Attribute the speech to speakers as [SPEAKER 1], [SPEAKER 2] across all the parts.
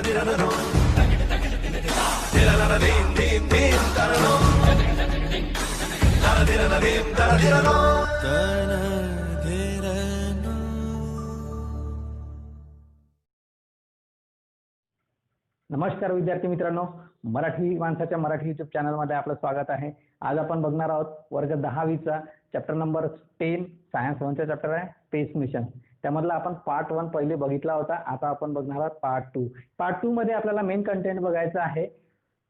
[SPEAKER 1] नमस्कार विद्यार्थी मित्रांनो, मराठी माणसाच्या मराठी युट्यूब चॅनलमध्ये आपलं स्वागत आहे. आज आपण बघणार आहोत वर्ग 10वीचा चॅप्टर नंबर 10 सायन्स 1चा चॅप्टर आहे स्पेस मिशन. त्यामधला आपण पार्ट 1 पहिले बघितला होता. आता आपण बघणार आहोत पार्ट 2. पार्ट 2 मध्ये आपल्याला मेन कंटेंट बघायचं आहे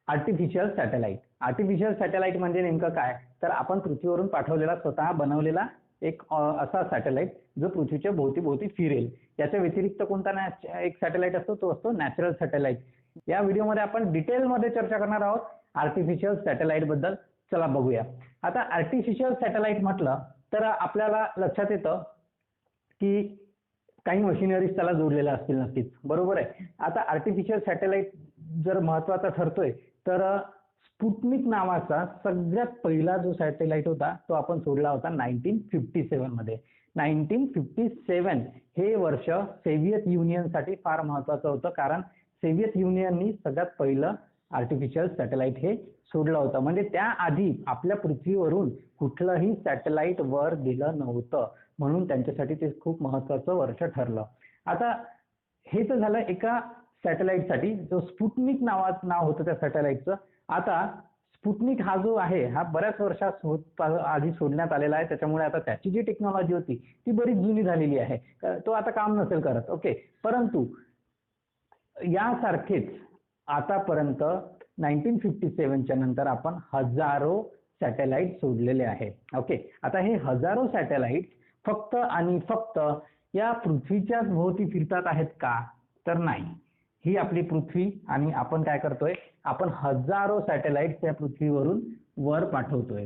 [SPEAKER 1] आर्टिफिशियल सॅटेलाइट. आर्टिफिशियल सॅटेलाइट म्हणजे नेमकं काय, तर आपण पृथ्वीवरून पाठवलेला स्वतः बनवलेला एक असा सॅटेलाइट जो पृथ्वीच्या भोवती फिरेल. याच्या व्यतिरिक्त कोणता एक सॅटेलाइट असतो, तो असतो नॅचरल सॅटेलाइट. या व्हिडिओमध्ये आपण डिटेलमध्ये चर्चा करणार आहोत आर्टिफिशियल सॅटेलाइट बद्दल. चला बघूया. आता आर्टिफिशियल सॅटेलाइट म्हटलं तर आपल्याला लक्षात येतं की काही मशिनरीज त्याला जोडलेल्या असतील नक्कीच, बरोबर आहे. आता आर्टिफिशियल सॅटेलाइट जर महत्वाचा ठरतोय तर स्पुटनिक नावाचा सगळ्यात पहिला जो सॅटेलाइट होता तो आपण सोडला होता 1957 मध्ये. 1957 हे वर्ष सोव्हिएत युनियनसाठी फार महत्वाचं होतं, कारण सोव्हिएत युनियननी सगळ्यात पहिलं आर्टिफिशियल सॅटेलाइट हे सोडलं होतं. म्हणजे त्याआधी आपल्या पृथ्वीवरून कुठलंही सॅटेलाइट वर दिलं नव्हतं, म्हणून त्यांच्यासाठी ते खूप महत्वाचं वर्ष ठरलं. आता हे तर झालं एका सॅटेलाइटसाठी, जो स्पुटनिक नाव होतं त्या सॅटेलाइटचं. आता स्पुटनिक हा जो आहे हा बऱ्याच वर्षात आधी सोडण्यात आलेला आहे, त्याच्यामुळे आता त्याची जी टेक्नॉलॉजी होती ती बरीच जुनी झालेली आहे, तो आता काम नसेल करत. ओके, परंतु यासारखेच आतापर्यंत 1957च्या नंतर आपण हजारो सॅटेलाइट सोडलेले आहे. ओके, आता हे हजारो सॅटेलाइट फक्त आणि फक्त या पृथ्वीच्याच भोवती फिरतात आहेत का, तर नाही. ही आपली पृथ्वी आणि आपण काय करतोय, आपण हजारो सॅटेलाइट त्या पृथ्वीवरून वर पाठवतोय.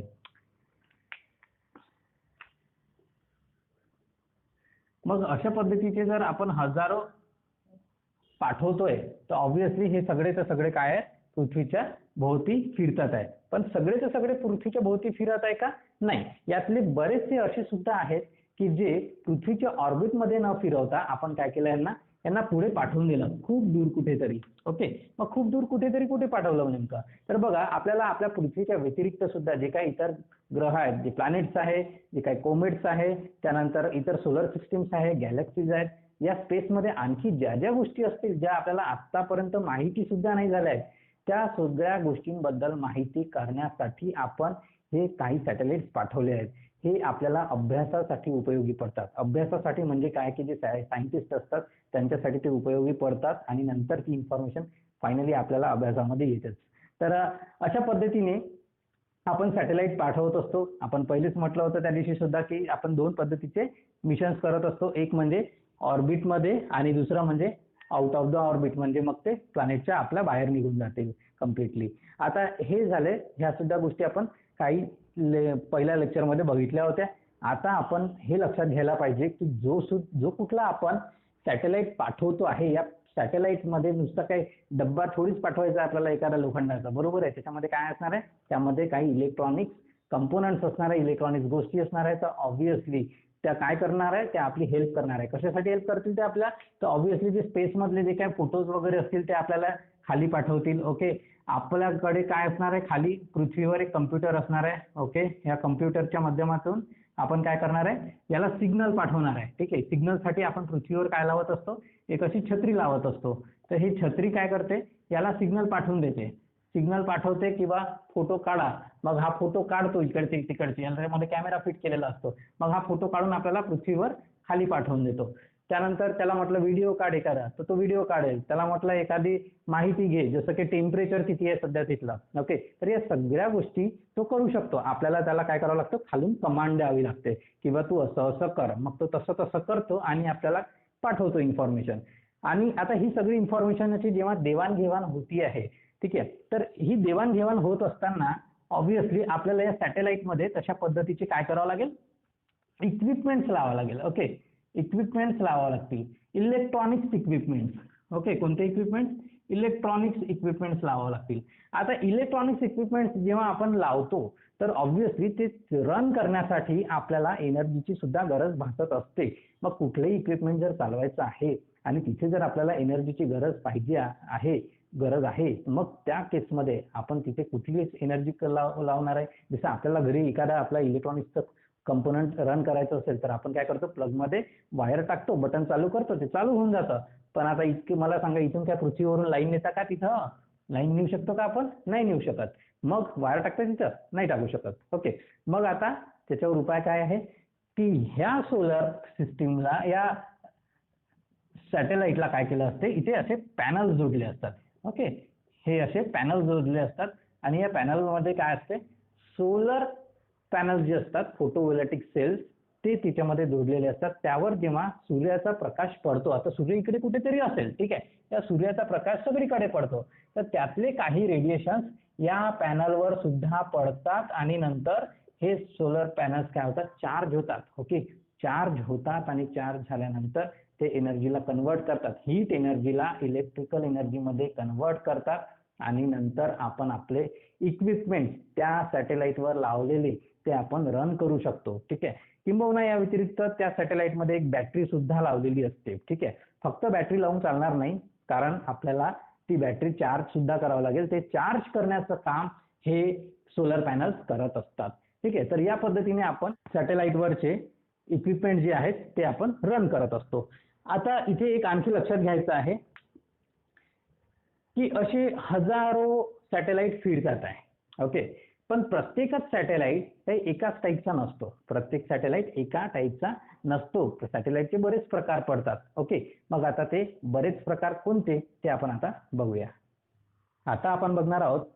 [SPEAKER 1] मग अशा पद्धतीचे जर आपण हजारो पाठवतोय तर ऑब्व्हियसली हे सगळे काय आहे, पृथ्वीच्या भोवती फिरतात आहे. पण सगळे पृथ्वीच्या भोवती फिरत आहे का, नाही. यातले बरेचसे असे सुद्धा आहेत की जे पृथ्वीच्या ऑर्बिटमध्ये न फिरवता आपण काय केलं, यांना पुढे पाठवून दिलं खूप दूर कुठेतरी. ओके, मग खूप दूर कुठे पाठवलं नेमकं, तर बघा आपल्याला आपल्या पृथ्वीच्या व्यतिरिक्त सुद्धा जे काही इतर ग्रह आहेत, जे प्लॅनेट्स आहे, जे काही कोमेट्स आहे, त्यानंतर इतर सोलर सिस्टीम्स आहे, गॅलेक्सीज आहेत, या स्पेसमध्ये आणखी ज्या ज्या गोष्टी असतील ज्या आपल्याला आतापर्यंत माहिती सुद्धा नाही झाल्या आहेत, त्या सगळ्या गोष्टींबद्दल माहिती करण्यासाठी आपण हे काही सॅटेलाइट्स पाठवले आहेत. हे आपल्याला अभ्यासासाठी उपयोगी पडतात. अभ्यासासाठी म्हणजे काय की जे सायंटिस्ट असतात त्यांच्यासाठी ते उपयोगी पडतात आणि नंतर ती इन्फॉर्मेशन फायनली आपल्याला अभ्यासामध्ये येतेच. तर अशा पद्धतीने आपण सॅटेलाइट पाठवत असतो. आपण पहिलेच म्हटलं होतं त्या दिवशी सुद्धा की आपण 2 पद्धतीचे मिशन्स करत असतो. एक म्हणजे ऑर्बिटमध्ये आणि दुसरं म्हणजे आउट ऑफ द ऑर्बिट, म्हणजे मग ते प्लॅनेटच्या आपल्या बाहेर निघून जातील कम्प्लिटली. आता हे झाले, ह्या सुद्धा गोष्टी आपण काही पहिल्या लेक्चरमध्ये बघितल्या होत्या. आता आपण हे लक्षात घ्यायला पाहिजे की जो कुठला आपण सॅटेलाइट पाठवतो आहे, या सॅटेलाइट मध्ये नुसतं काही डब्बा थोडीच पाठवायचा आपल्याला एखादा लोखंडाचा, बरोबर आहे. त्याच्यामध्ये काय असणार आहे, त्यामध्ये काही इलेक्ट्रॉनिक्स कंपोनंट्स असणार आहे, इलेक्ट्रॉनिक्स गोष्टी असणार आहे. तर ऑब्व्हियसली त्या काय करणार आहे, त्या आपली हेल्प करणार आहे. कशासाठी हेल्प करतील ते आपल्या, तर ऑब्व्हियसली जे स्पेस मधले जे काही फोटोज वगैरे असतील ते आपल्याला खाली पाठवतील. ओके, आपल्याकडे काय असणार आहे, खाली पृथ्वीवर एक कम्प्युटर असणार आहे. ओके, या कम्प्युटरच्या माध्यमातून आपण काय करणार आहे, याला सिग्नल पाठवणार आहे. ठीक आहे, सिग्नलसाठी आपण पृथ्वीवर काय लावत असतो, एक अशी छत्री लावत असतो. तर ही छत्री काय करते, याला सिग्नल पाठवून देते. सिग्नल पाठवते किंवा फोटो काढा, मग हा फोटो काढतो इकडचे तिकडचे, यामध्ये कॅमेरा फिट केलेला असतो. मग हा फोटो काढून आपल्याला पृथ्वीवर खाली पाठवून देतो. त्यानंतर त्याला म्हटलं व्हिडिओ काढ एखादा, तर तो व्हिडिओ काढेल. त्याला म्हटलं एखादी माहिती घे, जसं की टेम्परेचर किती आहे सध्या तिथलं. ओके, तर या सगळ्या गोष्टी तो करू शकतो. आपल्याला त्याला काय करावं लागतं, खालून कमांड द्यावी लागते किंवा तू असं कर, मग तो तसं करतो आणि आपल्याला पाठवतो इन्फॉर्मेशन. आणि आता ही सगळी इन्फॉर्मेशनची जेव्हा देवाणघेवाण होती आहे, ठीक आहे, तर ही देवाणघेवाण होत असताना ऑब्व्हियसली आपल्याला या सॅटेलाइटमध्ये तशा पद्धतीचे काय करावं लागेल, इक्विपमेंट्स लावावं लागेल. ओके, इक्विपमेंट्स लावावं लागतील, इलेक्ट्रॉनिक्स इक्विपमेंट्स. ओके, कोणते इक्विपमेंट्स, इलेक्ट्रॉनिक्स इक्विपमेंट्स लावावं लागतील. आता इलेक्ट्रॉनिक्स इक्विपमेंट्स जेव्हा आपण लावतो तर ऑब्व्हियसली ते रन करण्यासाठी आपल्याला एनर्जीची सुद्धा गरज भासत असते. मग कुठलंही इक्विपमेंट जर चालवायचं आहे आणि तिथे जर आपल्याला एनर्जीची गरज आहे, मग त्या केसमध्ये आपण तिथे कुठलीच एनर्जी लावणार आहे. जसं आपल्याला घरी एखादा आपला इलेक्ट्रॉनिक्सचं कंपोनंट रन करायचं असेल तर आपण काय करतो, प्लगमध्ये वायर टाकतो, बटन चालू करतो, ते चालू होऊन जातं. पण आता इतके मला सांगा, इथून काय पृथ्वीवरून लाईन नेता का तिथं? लाईन नेऊ शकतो का आपण? नाही नेऊ शकत. मग वायर टाकता तिथं? नाही टाकू शकत. ओके. मग आता त्याच्यावर उपाय काय आहे की ह्या सोलर सिस्टीमला, या सॅटेलाइटला काय केलं असते, इथे असे पॅनल जोडले असतात. ओके. हे असे पॅनल जोडले असतात आणि या पॅनलमध्ये काय असते, सोलर पॅनल जे असतात, फोटोव्होल्टाइक सेल्स, ते तिच्यामध्ये जोडलेले असतात. त्यावर जेव्हा सूर्याचा प्रकाश पडतो, आता सूर्य इकडे कुठेतरी असेल, ठीक आहे, त्या सूर्याचा प्रकाश सगळीकडे पडतो, तर त्यातले काही रेडिएशन्स या पॅनलवर सुद्धा पडतात आणि नंतर हे सोलर पॅनल्स काय होतात, चार्ज होतात. ओके. चार्ज होतात आणि चार्ज झाल्यानंतर ते एनर्जीला कन्वर्ट करतात, हीट एनर्जीला इलेक्ट्रिकल एनर्जीमध्ये कन्वर्ट करतात आणि नंतर आपण आपले इक्विपमेंट त्या सॅटेलाइटवर लावलेले ते आपण रन करू शकतो. ठीक आहे. किंबहुना या व्यतिरिक्त त्या सॅटेलाइटमध्ये एक बॅटरी सुद्धा लावलेली असते. ठीक आहे. फक्त बॅटरी लावून चालणार नाही, कारण आपल्याला ती बॅटरी चार्ज सुद्धा करावं लागेल. ते चार्ज करण्याचं काम हे सोलर पॅनल्स करत असतात. ठीक आहे. तर या पद्धतीने आपण सॅटेलाइटवरचे इक्विपमेंट जे आहेत ते आपण रन करत असतो. आता इथे एक आणखी लक्षात घ्यायचं आहे की असे हजारो सॅटेलाइट फिरतात आहे. ओके. पण प्रत्येकच सॅटेलाइट हे एकाच टाईपचा नसतो. प्रत्येक सॅटेलाइट एका टाईपचा नसतो. सॅटेलाइटचे बरेच प्रकार पडतात. ओके. मग आता ते बरेच प्रकार कोणते ते आपण आता बघूया. आता आपण बघणार आहोत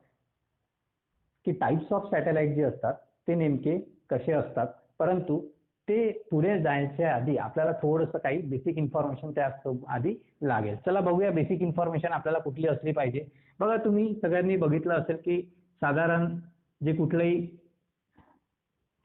[SPEAKER 1] की टाइप्स ऑफ सॅटेलाइट जे असतात ते नेमके कसे असतात. परंतु ते पुढे जायच्या आधी आपल्याला थोडंसं काही बेसिक इन्फॉर्मेशन त्या आधी लागेल. चला बघूया बेसिक इन्फॉर्मेशन आपल्याला कुठली असली पाहिजे. बघा, तुम्ही सगळ्यांनी बघितलं असेल की साधारण जे कुठलंही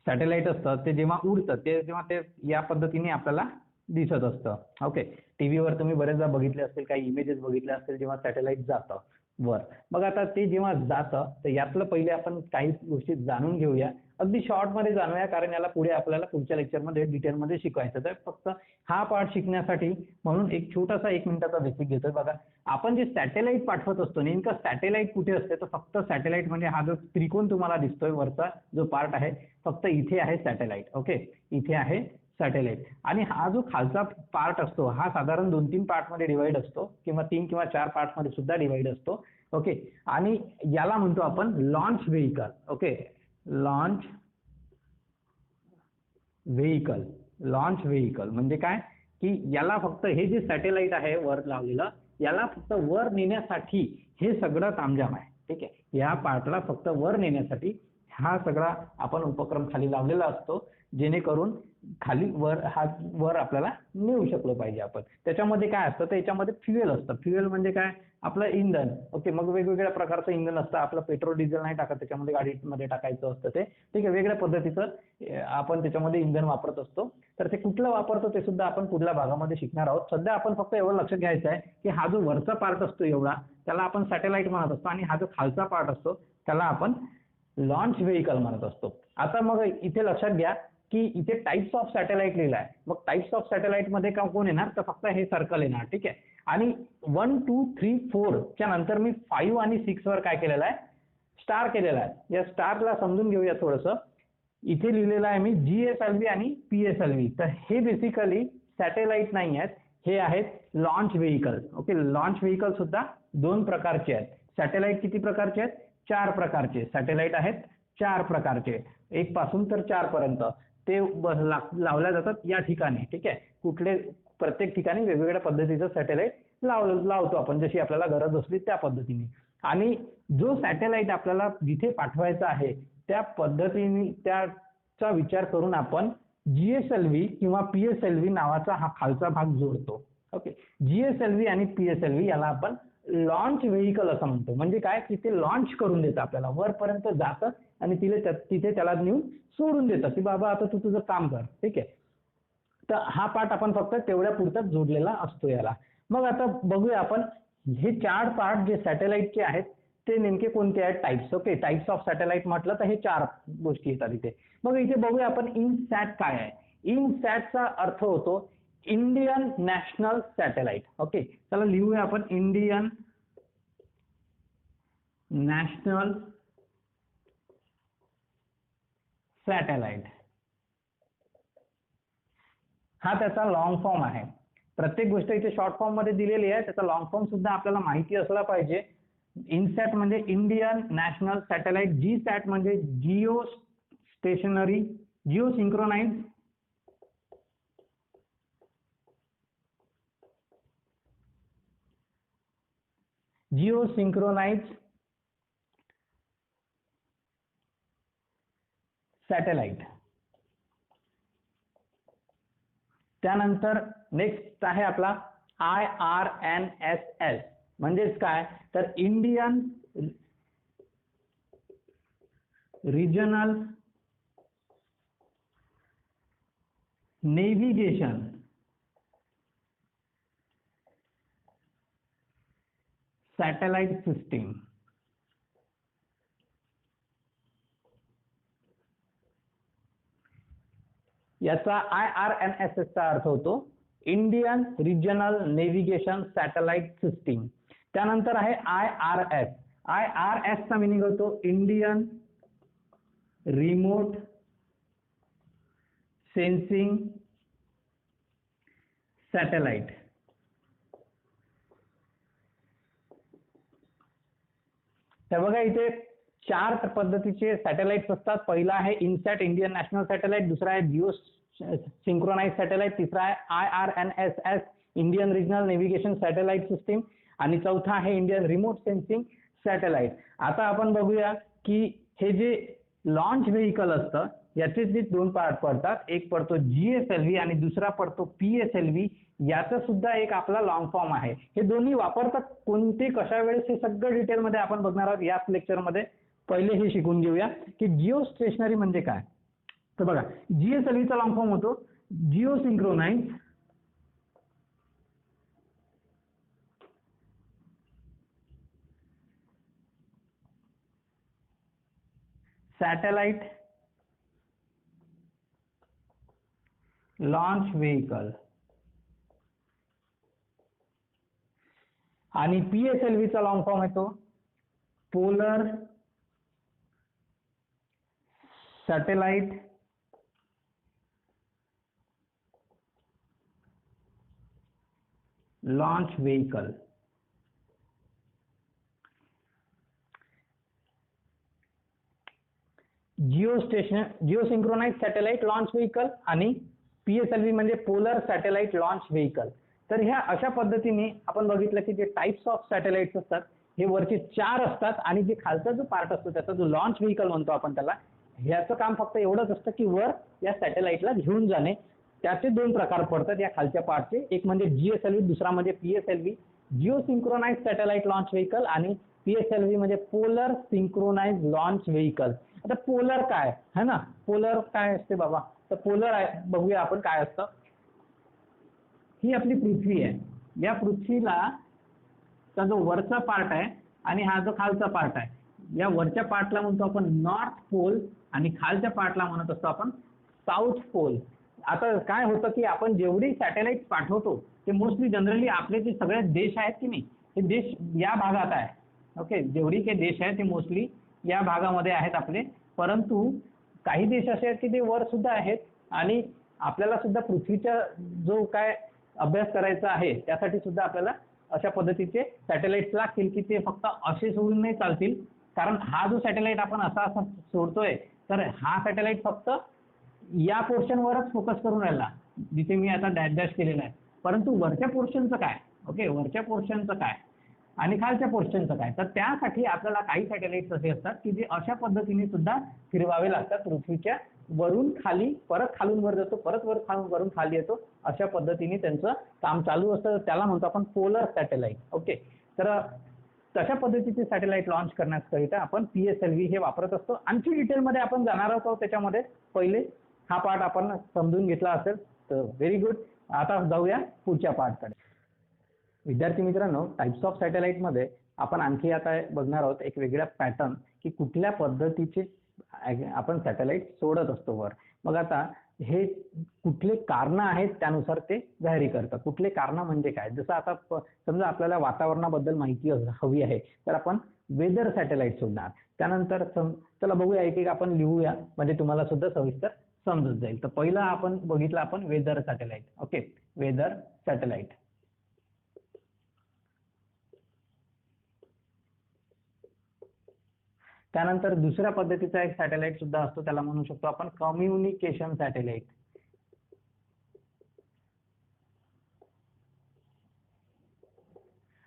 [SPEAKER 1] सॅटेलाइट असतं ते जेव्हा उडतं तेव्हा ते या पद्धतीने आपल्याला दिसत असतं. ओके. टीव्हीवर तुम्ही बरेचदा बघितले असतील, काही इमेजेस बघितले असतील जेव्हा सॅटेलाइट जातं वर. मग आता ते जेव्हा जातं तर यातलं पहिले आपण काही गोष्टी जाणून घेऊया. अगदी शॉर्टमध्ये जाणूया, कारण याला पुढे आपल्याला पुढच्या लेक्चरमध्ये डिटेलमध्ये शिकवायचं. तर फक्त हा पार्ट शिकण्यासाठी म्हणून एक छोटासा 1 मिनिटाचा बेसिक घेतोय. बघा, आपण जे सॅटेलाइट पाठवत असतो, नेमकं सॅटेलाइट कुठे असते, तर फक्त सॅटेलाइट म्हणजे हा जो त्रिकोण तुम्हाला दिसतोय वरचा जो पार्ट आहे, फक्त इथे आहे सॅटेलाइट. ओके. इथे आहे सॅटेलाइट. आणि हा जो खालचा पार्ट असतो हा साधारण 2-3 पार्टमध्ये डिवाइड असतो, किंवा 3 किंवा 4 पार्टमध्ये सुद्धा डिवाइड असतो. ओके. आणि याला म्हणतो आपण launch vehicle. Okay. Launch vehicle म्हणजे काय की याला फक्त हे जे सॅटेलाइट आहे वर लावलेलं, याला फक्त वर नेण्यासाठी हे सगळं तामझाम आहे. ठीक आहे. या पार्टला फक्त वर नेण्यासाठी हा सगळा आपण उपक्रम खाली लावलेला असतो, जेणेकरून खाली वर आपल्याला नेऊ शकलो पाहिजे आपण. त्याच्यामध्ये काय असतं, तर याच्यामध्ये फ्युएल असतं. फ्युएल म्हणजे काय, आपलं इंधन. ओके. मग वेगवेगळ्या प्रकारचं इंधन असतं. आपलं पेट्रोल डिझेल नाही टाकत त्याच्यामध्ये, गाडीमध्ये टाकायचं असतं ते. ठीक आहे. वेगळ्या पद्धतीचं आपण त्याच्यामध्ये इंधन वापरत असतो. तर ते कुठलं वापरतो ते सुद्धा आपण पुढल्या भागामध्ये शिकणार आहोत. सध्या आपण फक्त एवढं लक्षात घ्यायचं आहे की हा जो वरचा पार्ट असतो एवढा, त्याला आपण सॅटेलाइट म्हणत असतो, आणि हा जो खालचा पार्ट असतो त्याला आपण लॉन्च व्हेइकल म्हणत असतो. आता मग इथे लक्षात घ्या की इथे टाइप्स ऑफ सॅटेलाइट लिहिलं आहे. मग टाइप्स ऑफ सॅटेलाइट मध्ये कोण येणार, तर फक्त हे सर्कल येणार. ठीक आहे. आणि 1, 2, 3, 4 च्या नंतर मी 5 आणि 6 वर काय केलेलं आहे, स्टार केलेला आहे. या स्टारला समजून घेऊया थोडंसं. इथे लिहिलेलं आहे मी GSLV आणि PSLV. तर हे बेसिकली सॅटेलाइट नाही आहेत, हे आहेत launch vehicle. Okay. Launch vehicle सुद्धा 2 प्रकारचे आहेत. सॅटेलाइट किती प्रकारचे आहेत, 4 प्रकारचे सॅटेलाइट आहेत. 4 प्रकारचे, 1 पासून तर 4 पर्यंत ते लावल्या जातात या ठिकाणी. ठीक आहे. प्रत्येक ठिकाणी वेगवेगळ्या पद्धतीचं सॅटेलाइट लावतो आपण, जशी आपल्याला गरज असली त्या पद्धतीने. आणि जो सॅटेलाइट आपल्याला जिथे पाठवायचा आहे त्या पद्धतीने त्याचा विचार करून आपण GSLV किंवा PSLV नावाचा हा खालचा भाग जोडतो. ओके. GSLV आणि PSLV याला आपण लॉन्च व्हेइकल असं म्हणतो. म्हणजे काय की ते लॉन्च करून देतं, आपल्याला वरपर्यंत जातं आणि तिथे त्याला नेऊन सोडून देतं की बाबा आता तू तुझं काम कर. ठीक आहे. तर हा पार्ट आपण फक्त तेवढ्या पुरताच जोडलेला असतो याला. मग आता बघूया आपण हे 4 पार्ट जे सॅटेलाइटचे आहेत ते नेमके कोणते आहेत types. Okay, types of satellite म्हटलं तर हे 4 गोष्टी येतात इथे. मग इथे बघूया आपण इनसॅट काय आहे. इनसॅटचा अर्थ होतो इंडियन नॅशनल सॅटेलाइट. ओके, चला लिहूया आपण इंडियन नॅशनल सॅटेलाइट. हा त्याचा लॉंग फॉर्म आहे. प्रत्येक गोष्ट इथे शॉर्ट फॉर्म मध्ये दिलेली आहे, त्याचा लॉंग फॉर्म सुद्धा आपल्याला माहिती असला पाहिजे. इनसॅट म्हणजे Indian national satellite. GSAT म्हणजे geo stationary geo synchronise satellite. त्यानंतर नेक्स्ट आहे आपला IRNSS. म्हणजेच काय तर Indian regional navigation satellite system. याचा IRNSS चा अर्थ होतो Indian regional navigation satellite system. त्यानंतर आहे IRS. IRS चा मिनिंग होतो इंडियन रिमोट सेन्सिंग सॅटेलाइट. तर बघा इथे 4 पद्धतीचे सॅटेलाइट्स असतात. पहिला आहे इनसॅट इंडियन नॅशनल सॅटेलाइट, दुसरा आहे जिओ सिंक्रोनाइज सॅटेलाइट, तिसरा आहे IRNSS Indian regional navigation satellite system आणि चौथा आहे इंडियन रिमोट सेन्सिंग सॅटेलाइट. आता आपण बघूया की हे जे लॉन्च व्हेइकल असतं याचे जे 2 पार्ट पडतात. एक पडतो GSLV आणि दुसरा पडतो PSLV. याचा सुद्धा एक आपला लॉंग फॉर्म आहे. हे दोन्ही वापरतात कोणते कशा वेळेस हे सगळं डिटेलमध्ये आपण बघणार आहोत याच लेक्चरमध्ये. पहिले हे शिकून घेऊया की जिओ स्टेशनरी म्हणजे काय. तर बघा GSLV चा लॉंग फॉर्म होतो geo synchronise satellite launch vehicle आणि PSLV चा लॉंग फॉर्म येतो polar satellite launch vehicle. Geo synchronise satellite launch vehicle आणि PSLV म्हणजे पोलर सॅटेलाइट लॉन्च व्हेइकल. तर ह्या अशा पद्धतीने आपण बघितलं की जे टाइप्स ऑफ सॅटेलाइट्स असतात हे वरचे 4 असतात आणि जे खालचा जो पार्ट असतो त्याचा जो लॉन्च व्हेइकल म्हणतो आपण त्याला, ह्याचं काम फक्त एवढंच असतं की वर या सॅटेलाइटला घेऊन जाणे. त्याचे 2 प्रकार पडतात या खालच्या पार्टचे. एक म्हणजे GSLV, दुसरा म्हणजे PSLV. Geo synchronise satellite launch vehicle आणि PSLV म्हणजे पोलर सिंक्रोनाइज लॉन्च व्हेइकल. आता पोलर काय है ना, पोलर काय असते बाबा. तर पोलर बघूया आपण काय असतं. ही आपली पृथ्वी आहे. या पृथ्वीला चा जो वरचा पार्ट आहे आणि हा जो खालचा पार्ट आहे, या वरच्या पार्टला म्हणतो आपण नॉर्थ पोल आणि खालच्या पार्टला म्हणत असतो आपण साऊथ पोल. आता काय होतं की आपण जेवढी सॅटेलाइट पाठवतो ते मोस्टली जनरली आपले जे सगळे देश आहेत की नाही, हे देश या भागात आहे. ओके, जेवढी काही देश आहेत ते मोस्टली या भागामध्ये आहेत आपले. परंतु काही देश असे आहेत की ते वर सुद्धा आहेत आणि आपल्याला सुद्धा पृथ्वीचा जो काय अभ्यास करायचा आहे त्यासाठी सुद्धा आपल्याला अशा पद्धतीचे सॅटेलाइट्स लागतील की ते फक्त असे सोडून नाही चालतील. कारण हा जो सॅटेलाइट आपण असा सोडतोय तर हा सॅटेलाइट फक्त या पोर्शनवरच फोकस करून राहिला जिथे मी आता डॅश डॅश केलेला आहे. परंतु वरच्या पोर्शनचं काय, ओके, वरच्या पोर्शनचं काय आणि खालच्या पोर्शनचं काय. तर त्यासाठी आपल्याला काही सॅटेलाइट्स असे असतात की जे अशा पद्धतीने सुद्धा फिरवावे लागतात पृथ्वीच्या वरून खाली, परत खालून वर जातो, परत वरून खाली येतो. अशा पद्धतीने त्यांचं काम चालू असतं. त्याला म्हणतो आपण पोलर सॅटेलाइट. ओके, तर तशा पद्धतीचे सॅटेलाइट लॉन्च करण्याकरिता आपण PSLV हे वापरत असतो. आणखी डिटेलमध्ये आपण जाणार आहोत त्याच्यामध्ये. पहिले हा पार्ट आपण समजून घेतला असेल तर व्हेरी गुड. आता जाऊया पुढच्या पार्टकडे. विद्यार्थी मित्रांनो, टाइप्स ऑफ सॅटेलाइट मध्ये आपण आणखी आता बघणार आहोत एक वेगळा पॅटर्न की कुठल्या पद्धतीचे आपण सॅटेलाइट सोडत असतो वर. मग आता हे कुठले कारण आहेत त्यानुसार ते व्हॅरी करतं. कुठले कारण म्हणजे काय, जसं आता समजा आपल्याला वातावरणाबद्दल माहिती हवी आहे तर आपण वेदर सॅटेलाइट सोडणार. त्यानंतर चला बघूया एक एक आपण लिहूया म्हणजे तुम्हाला सुद्धा सविस्तर समजत जाईल. तर पहिला आपण बघितलं आपण weather satellite. Okay, weather satellite. त्यानंतर दुसऱ्या पद्धतीचा एक सॅटेलाइट सुद्धा असतो, त्याला म्हणू शकतो आपण कम्युनिकेशन सॅटेलाइट.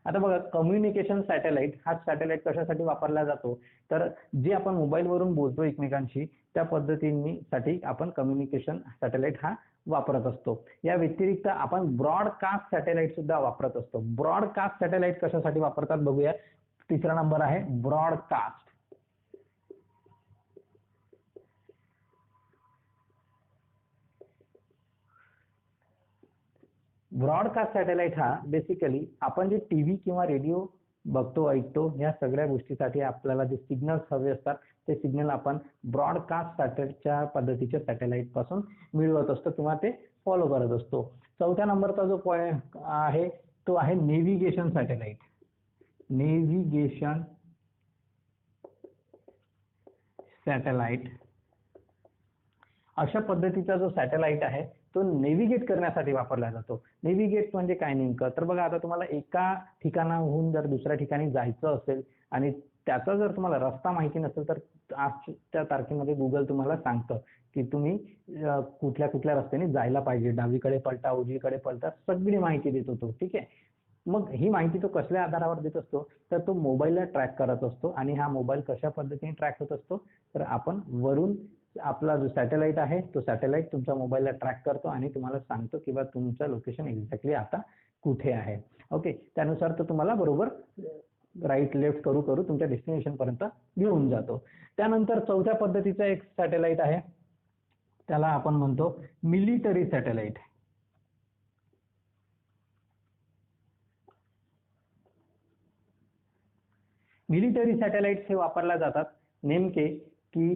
[SPEAKER 1] आता बघा, कम्युनिकेशन सॅटेलाइट हा सॅटेलाइट कशासाठी वापरला जातो, तर जे आपण मोबाईलवरून बोलतो एकमेकांशी त्या पद्धतीसाठी आपण कम्युनिकेशन सॅटेलाइट हा वापरत असतो. या व्यतिरिक्त आपण ब्रॉडकास्ट सॅटेलाइट सुद्धा वापरत असतो. ब्रॉडकास्ट सॅटेलाइट कशासाठी वापरतात बघूया. तिसरा नंबर आहे ब्रॉडकास्ट. ब्रॉडकास्ट सॅटेलाइट हा बेसिकली आपण जे टीव्ही किंवा रेडिओ बघतो ऐकतो या सगळ्या गोष्टीसाठी आपल्याला जे सिग्नल्स हवे असतात ते सिग्नल आपण ब्रॉडकास्ट सॅटेलाइटच्या पद्धतीच्या सॅटेलाइट पासून मिळवत असतो किंवा ते फॉलो करत असतो. चौथ्या नंबरचा जो पॉइंट आहे तो आहे नेव्हिगेशन सॅटेलाइट. नेव्हिगेशन सॅटेलाइट अशा पद्धतीचा जो सॅटेलाइट आहे तो नेव्हिगेट करण्यासाठी वापरला जातो. नेव्हिगेट म्हणजे काय नेमकं, तर बघा आता तुम्हाला एका ठिकाणाहून जर दुसऱ्या ठिकाणी जायचं असेल आणि त्याचा जर तुम्हाला रस्ता माहिती नसेल तर आजच्या तारखेमध्ये गुगल तुम्हाला सांगतं की तुम्ही कुठल्या कुठल्या रस्त्याने जायला पाहिजे, डावीकडे पलटा उजवीकडे पलटा सगळी माहिती देतो तो. ठीक आहे, मग ही माहिती तो कसल्या आधारावर देत असतो, तर तो मोबाईलला ट्रॅक करत असतो. आणि हा मोबाईल कशा पद्धतीने ट्रॅक होत असतो, तर आपण वरून आपला जो सॅटेलाइट आहे तो सॅटेलाइट तुमच्या मोबाईलला ट्रॅक करतो आणि तुम्हाला सांगतो की बा तुमचं लोकेशन एक्झॅक्टली आता कुठे आहे. ओके, त्यानुसार तो तुम्हाला बरोबर राईट लेफ्ट करू करू तुमच्या डेस्टिनेशन पर्यंत घेऊन जातो. त्यानंतर चौथ्या पद्धतीचा एक सॅटेलाइट आहे, त्याला आपण म्हणतो मिलिटरी सॅटेलाइट. मिलिटरी सॅटेलाइट्स हे वापरल्या जातात नेमके की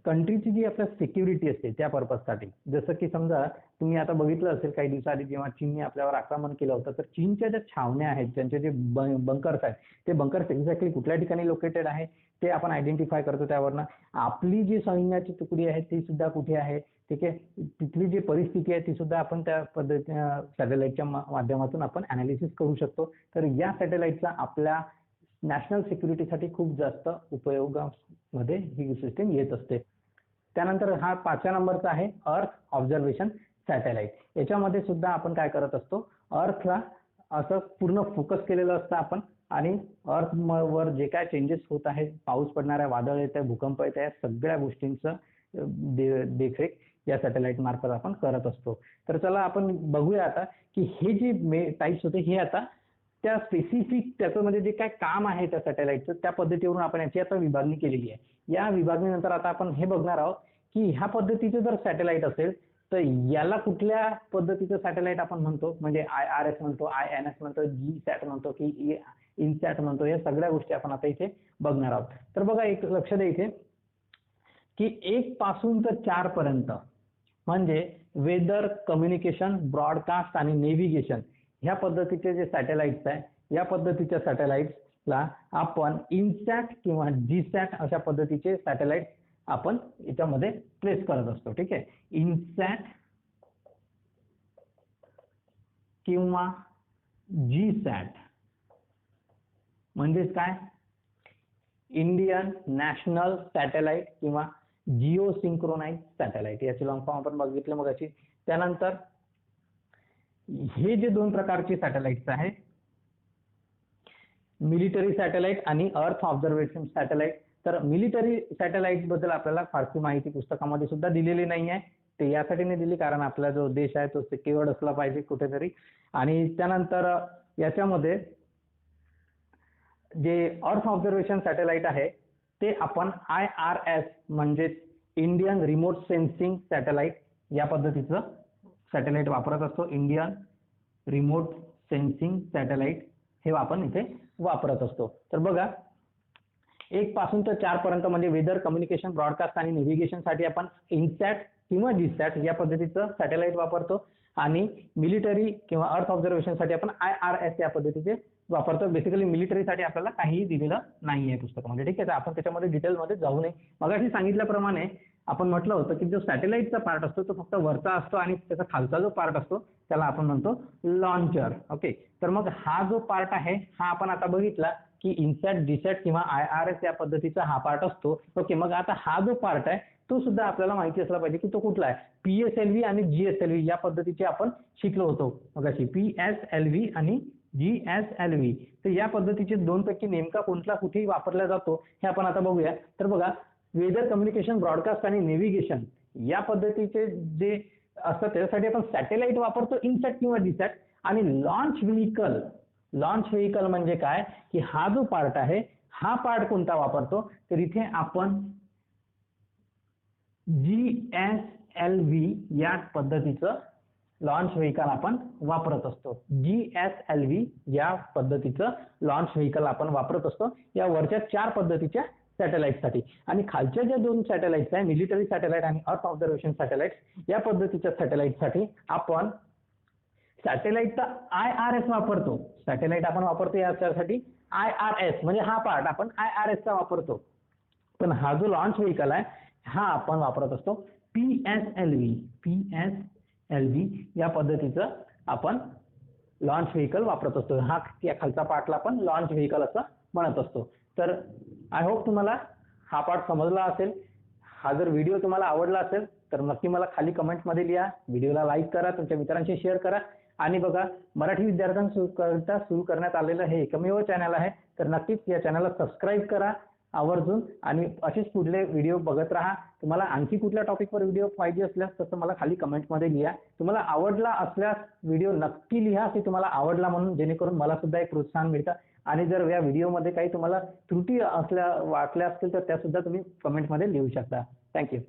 [SPEAKER 1] कंट्रीची जी आपल्या सिक्युरिटी असते त्या पर्पजसाठी. जसं की समजा तुम्ही आता बघितलं असेल काही दिवसाआधी जेव्हा चीनने आपल्यावर आक्रमण केलं होतं, तर चीनच्या ज्या छावण्या आहेत त्यांचे जे बंकर्स आहेत ते बंकर्स एक्झॅक्टली कुठल्या ठिकाणी लोकेटेड आहे ते आपण आयडेंटिफाय करतो. त्यावरनं आपली जी सैन्याची तुकडी आहे ती सुद्धा कुठे आहे, ठीक आहे, तिथली जी परिस्थिती आहे ती सुद्धा आपण त्या पद्धतीने सॅटेलाइटच्या माध्यमातून आपण अनालिसिस करू शकतो. तर या सॅटेलाइटचा आपल्या नॅशनल सिक्युरिटीसाठी खूप जास्त उपयोगामध्ये ही सिस्टीम येत असते. त्यानंतर हा 5व्या नंबरचा आहे अर्थ ऑब्झर्वेशन सॅटेलाइट. याच्यामध्ये सुद्धा आपण काय करत असतो, अर्थला असं पूर्ण फोकस केलेलं असतं आपण आणि अर्थ वर जे काय चेंजेस होत आहेत, पाऊस पडणार आहे, वादळ येत आहे, भूकंप येत आहे, सगळ्या गोष्टींचं देखरेख या सॅटेलाइट मार्फत आपण करत असतो. तर चला आपण बघूया आता की हे जे टाइप्स होते हे आता त्या स्पेसिफिक त्याचं म्हणजे जे काय काम आहे त्या सॅटेलाइटचं त्या पद्धतीवरून आपण याची आता विभागणी केलेली आहे. या विभागणीनंतर आता आपण हे बघणार आहोत की ह्या पद्धतीचं जर सॅटेलाइट असेल तर याला कुठल्या पद्धतीचं सॅटेलाइट आपण म्हणतो, म्हणजे IRS म्हणतो, INS म्हणतो, GSAT म्हणतो की INSAT म्हणतो, या सगळ्या गोष्टी आपण आता इथे बघणार आहोत. तर बघा एक लक्ष द्या इथे की 1 पासून तर 4 पर्यंत म्हणजे वेदर, कम्युनिकेशन, ब्रॉडकास्ट आणि नेव्हिगेशन ह्या पद्धतीचे जे सॅटेलाइट्स आहे या पद्धतीच्या सॅटेलाइट्सला आपण इनसॅट किंवा जीसॅट अशा पद्धतीचे सॅटेलाइट आपण याच्यामध्ये प्लेस करत असतो. ठीक आहे, इनसॅट किंवा जीसॅट म्हणजेच काय, इंडियन नॅशनल सॅटेलाइट किंवा जिओ सिंक्रोनाइज सॅटेलाइट, याची लॉंग फॉर्म आपण बघितलं मगाशी. त्यानंतर हे जे दोन प्रकारचे सॅटेलाइट्स आहेत, मिलिटरी सॅटेलाइट आणि अर्थ ऑब्झर्वेशन सॅटेलाइट. तर मिलिटरी सॅटेलाइट बद्दल आपल्याला फारशी माहिती पुस्तकामध्ये सुद्धा दिलेली नाही आहे. ते यासाठी नाही दिली कारण आपला जो देश आहे तो सिक्युअर्ड असला पाहिजे कुठेतरी. आणि त्यानंतर याच्यामध्ये जे अर्थ ऑब्झर्वेशन सॅटेलाइट आहे ते आपण IRS म्हणजे इंडियन रिमोट सेन्सिंग सॅटेलाइट या पद्धतीचं सॅटेलाइट वापरत असतो. इंडियन रिमोट सेन्सिंग सॅटेलाइट हे आपण इथे वापरत असतो. तर बघा 1 पासून तर 4 पर्यंत म्हणजे वेदर, कम्युनिकेशन, ब्रॉडकास्ट आणि नेव्हिगेशनसाठी आपण इनसॅट किंवा जीसॅट या पद्धतीचं सॅटेलाइट वापरतो आणि मिलिटरी किंवा अर्थ ऑब्झर्वेशनसाठी आपण IRS या पद्धतीचे वापरतो. बेसिकली मिलिटरीसाठी आपल्याला काहीही दिलेलं नाही आहे पुस्तकामध्ये. ठीक आहे, तर आपण त्याच्यामध्ये डिटेलमध्ये जाऊ नये. मगाशी सांगितल्याप्रमाणे आपण म्हटलं होतं की जो सॅटेलाइटचा पार्ट असतो तो फक्त वरचा असतो आणि त्याचा खालचा जो पार्ट असतो त्याला आपण म्हणतो लॉन्चर. ओके, तर मग हा जो पार्ट आहे हा आपण आता बघितला की इनसॅट, जीसॅट किंवा IRS या पद्धतीचा हा पार्ट असतो. ओके, मग आता हा जो पार्ट आहे तो सुद्धा आपल्याला माहिती असला पाहिजे की तो कुठला आहे. PSLV आणि GSLV या पद्धतीचे आपण शिकलो होतो मगाशी. PSLV आणि GSLV. तर या पद्धतीचे दोनपैकी नेमका कोणता कुठेही वापरला जातो हे आपण आता बघूया. तर बघा वेदर, कम्युनिकेशन, ब्रॉडकास्ट आणि नेव्हिगेशन या पद्धतीचे जे असतात त्याच्यासाठी आपण सॅटेलाइट वापरतो इनसॅट किंवा जीसॅट. आणि लॉन्च व्हेइकल म्हणजे काय की हा जो पार्ट आहे हा पार्ट कोणता वापरतो तर इथे आपण GSLV या पद्धतीचं लॉन्च व्हेइकल आपण वापरत असतो. GSLV या पद्धतीचं लॉन्च व्हेइकल आपण वापरत असतो या वरच्या 4 पद्धतीच्या सॅटेलाइटसाठी. आणि खालच्या ज्या 2 सॅटेलाइट्स आहे मिलिटरी सॅटेलाइट आणि अर्थ ऑब्झर्वेशन सॅटेलाइट या पद्धतीच्या सॅटेलाइटसाठी आपण सॅटेलाइटचा IRS वापरतो. सॅटेलाइट आपण वापरतो यासाठी IRS म्हणजे हा पार्ट आपण IRS चा वापरतो. पण हा जो लॉन्च व्हेइकल आहे हा आपण वापरत असतो PSLV या पद्धतीचं आपण लॉन्च व्हेइकल वापरत असतो. हा या खालचा पार्टला आपण लॉन्च व्हेइकल असं म्हणत असतो. तर आय होप तुम्हाला हा पार्ट समजला असेल. हा जर व्हिडिओ तुम्हाला आवडला असेल तर नक्की मला खाली कमेंटमध्ये लिहा. व्हिडिओला लाईक करा, तुमच्या मित्रांशी शेअर करा. आणि बघा मराठी विद्यार्थ्यांकरिता सुरू करण्यात आलेलं हे एकमेव चॅनल आहे. तर नक्कीच या चॅनलला सबस्क्राईब करा आवर्जून आणि असेच पुढले व्हिडिओ बघत राहा. तुम्हाला आणखी कुठल्या टॉपिकवर व्हिडिओ पाहिजे असल्यास तसं मला खाली कमेंटमध्ये लिहा. तुम्हाला आवडला असल्यास व्हिडिओ नक्की लिहा की तुम्हाला आवडला म्हणून, जेणेकरून मला सुद्धा एक प्रोत्साहन मिळतं. आणि जर या व्हिडिओमध्ये काही तुम्हाला त्रुटी वाटल्या असतील तर त्या सुद्धा तुम्ही कमेंटमध्ये लिहू शकता. थँक्यू.